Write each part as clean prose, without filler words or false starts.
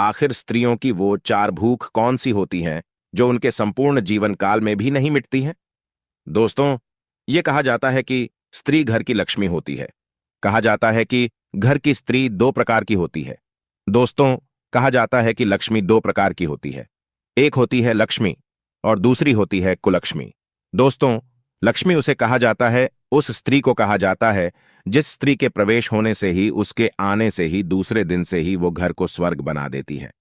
आखिर स्त्रियों की वो चार भूख कौन सी होती हैं जो उनके संपूर्ण जीवन काल में भी नहीं मिटती हैं? दोस्तों, ये कहा जाता है कि स्त्री घर की लक्ष्मी होती है। कहा जाता है कि घर की स्त्री दो प्रकार की होती है। दोस्तों, कहा जाता है कि लक्ष्मी दो प्रकार की होती है। एक होती है लक्ष्मी और दूसरी होती है कुलक्ष्मी। दोस्तों, लक्ष्मी उसे कहा जाता है, उस स्त्री को कहा जाता है जिस स्त्री के प्रवेश होने से ही, उसके आने से ही, दूसरे दिन से ही वो घर को स्वर्ग बना देती है।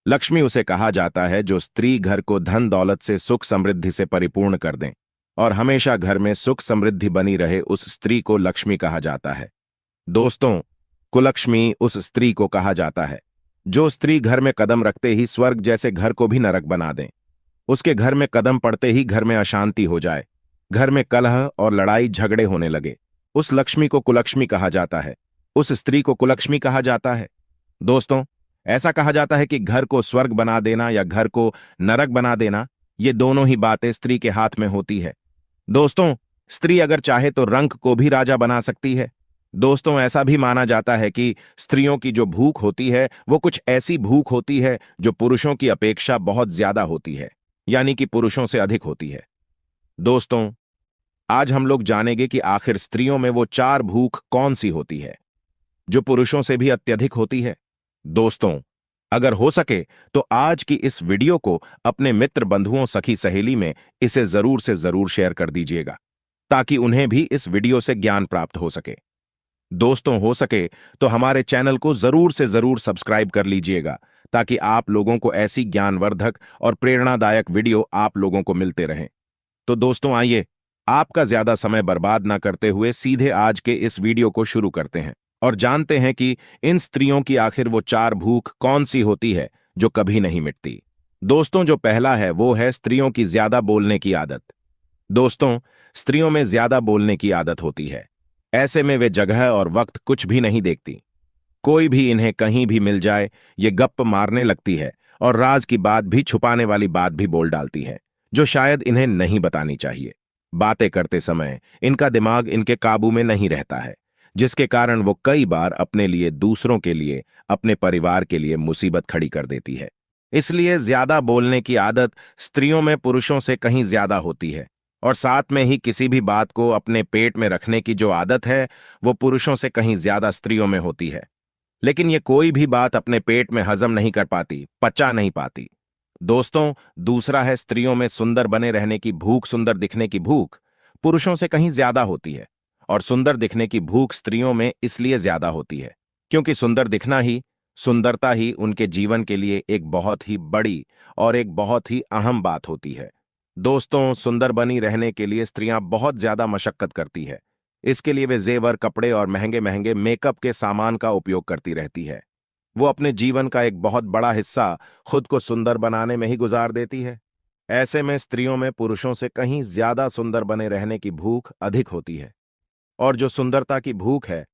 लक्ष्मी उसे कहा जाता है जो स्त्री घर को धन दौलत से, सुख समृद्धि से परिपूर्ण कर दें और हमेशा घर में सुख समृद्धि बनी रहे, उस स्त्री को लक्ष्मी कहा जाता है। दोस्तों, कुलक्ष्मी उस स्त्री को कहा जाता है जो स्त्री घर में कदम रखते ही स्वर्ग जैसे घर को भी नरक बना दें। उसके घर में कदम पड़ते ही घर में अशांति हो जाए, घर में कलह और लड़ाई झगड़े होने लगे, उस लक्ष्मी को कुलक्ष्मी कहा जाता है, उस स्त्री को कुलक्ष्मी कहा जाता है। दोस्तों, ऐसा कहा जाता है कि घर को स्वर्ग बना देना या घर को नरक बना देना, ये दोनों ही बातें स्त्री के हाथ में होती है। दोस्तों, स्त्री अगर चाहे तो रंक को भी राजा बना सकती है। दोस्तों, ऐसा भी माना जाता है कि स्त्रियों की जो भूख होती है वो कुछ ऐसी भूख होती है जो पुरुषों की अपेक्षा बहुत ज्यादा होती है, यानी कि पुरुषों से अधिक होती है। दोस्तों, आज हम लोग जानेंगे कि आखिर स्त्रियों में वो चार भूख कौन सी होती है जो पुरुषों से भी अत्यधिक होती है। दोस्तों, अगर हो सके तो आज की इस वीडियो को अपने मित्र, बंधुओं, सखी सहेली में इसे जरूर से जरूर शेयर कर दीजिएगा ताकि उन्हें भी इस वीडियो से ज्ञान प्राप्त हो सके। दोस्तों, हो सके तो हमारे चैनल को जरूर से जरूर सब्सक्राइब कर लीजिएगा ताकि आप लोगों को ऐसी ज्ञानवर्धक और प्रेरणादायक वीडियो आप लोगों को मिलते रहें। तो दोस्तों, आइए आपका ज्यादा समय बर्बाद ना करते हुए सीधे आज के इस वीडियो को शुरू करते हैं और जानते हैं कि इन स्त्रियों की आखिर वो चार भूख कौन सी होती है जो कभी नहीं मिटती। दोस्तों, जो पहला है वो है स्त्रियों की ज्यादा बोलने की आदत। दोस्तों, स्त्रियों में ज्यादा बोलने की आदत होती है। ऐसे में वे जगह और वक्त कुछ भी नहीं देखती। कोई भी इन्हें कहीं भी मिल जाए, ये गप्प मारने लगती है और राज की बात भी, छुपाने वाली बात भी बोल डालती है जो शायद इन्हें नहीं बतानी चाहिए। बातें करते समय इनका दिमाग इनके काबू में नहीं रहता है, जिसके कारण वो कई बार अपने लिए, दूसरों के लिए, अपने परिवार के लिए मुसीबत खड़ी कर देती है। इसलिए ज्यादा बोलने की आदत स्त्रियों में पुरुषों से कहीं ज्यादा होती है और साथ में ही किसी भी बात को अपने पेट में रखने की जो आदत है वो पुरुषों से कहीं ज्यादा स्त्रियों में होती है। लेकिन ये कोई भी बात अपने पेट में हजम नहीं कर पाती, पचा नहीं पाती। दोस्तों, दूसरा है स्त्रियों में सुंदर बने रहने की भूख, सुंदर दिखने की भूख पुरुषों से कहीं ज्यादा होती है और सुंदर दिखने की भूख स्त्रियों में इसलिए ज्यादा होती है क्योंकि सुंदर दिखना ही, सुंदरता ही उनके जीवन के लिए एक बहुत ही बड़ी और एक बहुत ही अहम बात होती है। दोस्तों, सुंदर बनी रहने के लिए स्त्रियां बहुत ज्यादा मशक्कत करती है। इसके लिए वे जेवर, कपड़े और महंगे महंगे मेकअप के सामान का उपयोग करती रहती है। वो अपने जीवन का एक बहुत बड़ा हिस्सा खुद को सुंदर बनाने में ही गुजार देती है। ऐसे में स्त्रियों में पुरुषों से कहीं ज्यादा सुंदर बने रहने की भूख अधिक होती है और जो सुंदरता की भूख है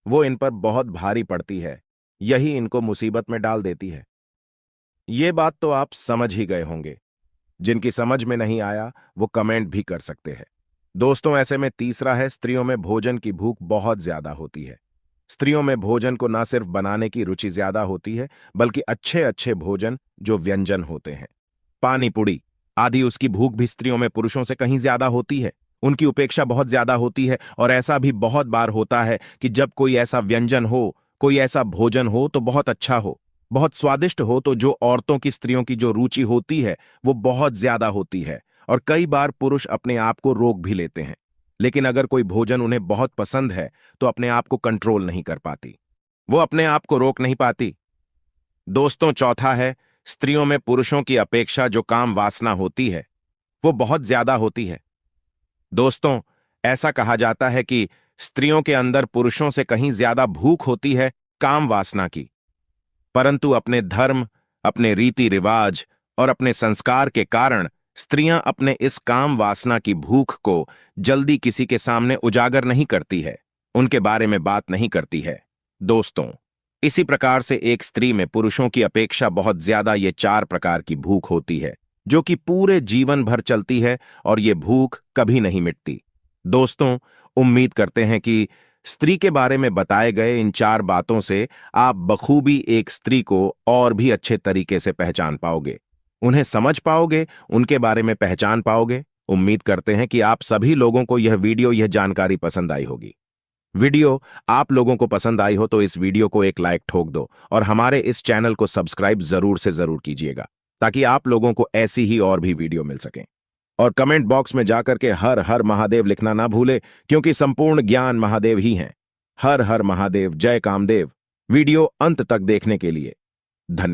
वो इन पर बहुत भारी पड़ती है। यही इनको मुसीबत में डाल देती है। ये बात तो आप समझ ही गए होंगे। जिनकी समझ में नहीं आया वो कमेंट भी कर सकते हैं। दोस्तों, ऐसे में तीसरा है स्त्रियों में भोजन की भूख बहुत ज्यादा होती है। स्त्रियों में भोजन को न सिर्फ बनाने की रुचि ज्यादा होती है बल्कि अच्छे अच्छे भोजन जो व्यंजन होते हैं, पानी पुड़ी आदि, उसकी भूख भी स्त्रियों में पुरुषों से कहीं ज्यादा होती है। उनकी उपेक्षा बहुत ज्यादा होती है और ऐसा भी बहुत बार होता है कि जब कोई ऐसा व्यंजन हो, कोई ऐसा भोजन हो तो बहुत अच्छा हो, बहुत स्वादिष्ट हो, तो जो औरतों की, स्त्रियों की जो रुचि होती है वो बहुत ज्यादा होती है और कई बार पुरुष अपने आप को रोक भी लेते हैं। लेकिन अगर कोई भोजन उन्हें बहुत पसंद है तो अपने आप को कंट्रोल नहीं कर पाती, वो अपने आप को रोक नहीं पाती। दोस्तों, चौथा है स्त्रियों में पुरुषों की अपेक्षा जो काम वासना होती है वो बहुत ज्यादा होती है। दोस्तों, ऐसा कहा जाता है कि स्त्रियों के अंदर पुरुषों से कहीं ज्यादा भूख होती है काम वासना की, परंतु अपने धर्म, अपने रीति रिवाज और अपने संस्कार के कारण स्त्रियां अपने इस काम वासना की भूख को जल्दी किसी के सामने उजागर नहीं करती है, उनके बारे में बात नहीं करती है। दोस्तों, इसी प्रकार से एक स्त्री में पुरुषों की अपेक्षा बहुत ज्यादा ये चार प्रकार की भूख होती है जो कि पूरे जीवन भर चलती है और ये भूख कभी नहीं मिटती। दोस्तों, उम्मीद करते हैं कि स्त्री के बारे में बताए गए इन 4 बातों से आप बखूबी एक स्त्री को और भी अच्छे तरीके से पहचान पाओगे, उन्हें समझ पाओगे, उनके बारे में पहचान पाओगे। उम्मीद करते हैं कि आप सभी लोगों को यह जानकारी पसंद आई होगी। वीडियो आप लोगों को पसंद आई हो तो इस वीडियो को एक लाइक ठोक दो और हमारे इस चैनल को सब्सक्राइब जरूर से जरूर कीजिएगा, ताकि आप लोगों को ऐसी ही और भी वीडियो मिल सकें। और कमेंट बॉक्स में जाकर के हर हर महादेव लिखना ना भूले, क्योंकि संपूर्ण ज्ञान महादेव ही हैं। हर हर महादेव, जय कामदेव। वीडियो अंत तक देखने के लिए धन्यवाद।